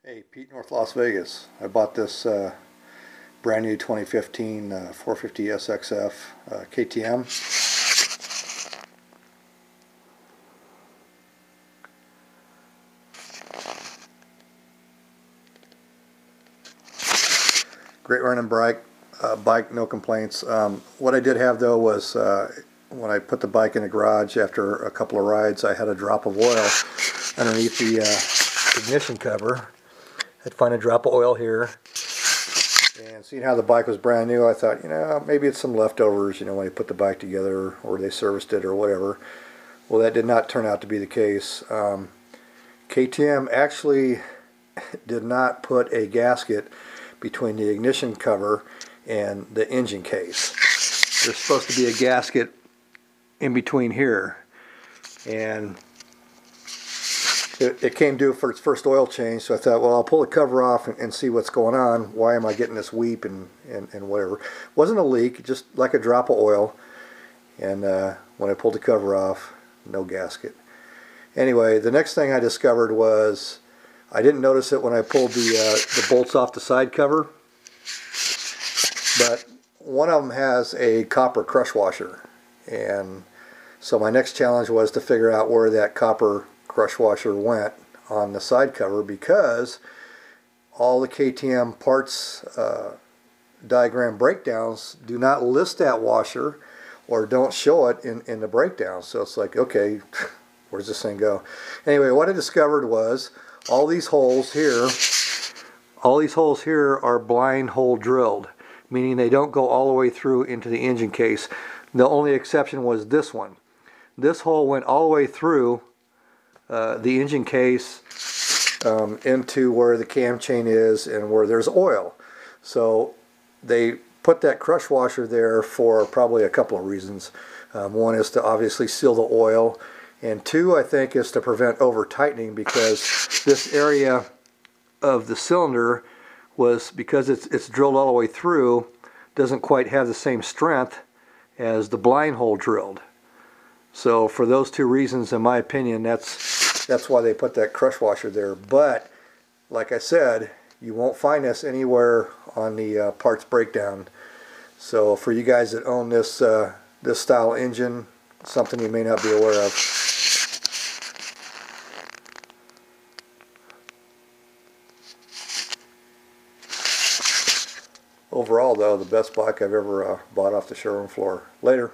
Hey, Pete, North Las Vegas. I bought this brand new 2015 450SX-F KTM. Great running bike, no complaints. What I did have though was when I put the bike in the garage after a couple of rides, I had a drop of oil underneath the ignition cover. I'd find a drop of oil here, and seeing how the bike was brand new, I thought, you know, maybe it's some leftovers, you know, when you put the bike together or they serviced it or whatever. Well, that did not turn out to be the case. KTM actually did not put a gasket between the ignition cover and the engine case. There's supposed to be a gasket in between here, and it came due for its first oil change, so I thought, well, I'll pull the cover off and see what's going on. Why am I getting this weep and whatever? It wasn't a leak, just like a drop of oil. And when I pulled the cover off, no gasket. Anyway, the next thing I discovered was I didn't notice it when I pulled the bolts off the side cover, but one of them has a copper crush washer. And so my next challenge was to figure out where that copper crush washer went on the side cover, because all the KTM parts diagram breakdowns do not list that washer or don't show it in the breakdown. So it's like, okay, where's this thing go? Anyway, what I discovered was all these holes here are blind hole drilled, meaning they don't go all the way through into the engine case. The only exception was this one. This hole went all the way through the engine case into where the cam chain is and where there's oil. So they put that crush washer there for probably a couple of reasons. One is to obviously seal the oil, and two, I think, is to prevent over tightening, because this area of the cylinder was, because it's drilled all the way through, doesn't quite have the same strength as the blind hole drilled. So for those two reasons, in my opinion, that's why they put that crush washer there. But like I said, you won't find this anywhere on the parts breakdown. So for you guys that own this this style engine, something you may not be aware of. Overall though, the best bike I've ever bought off the showroom floor. Later.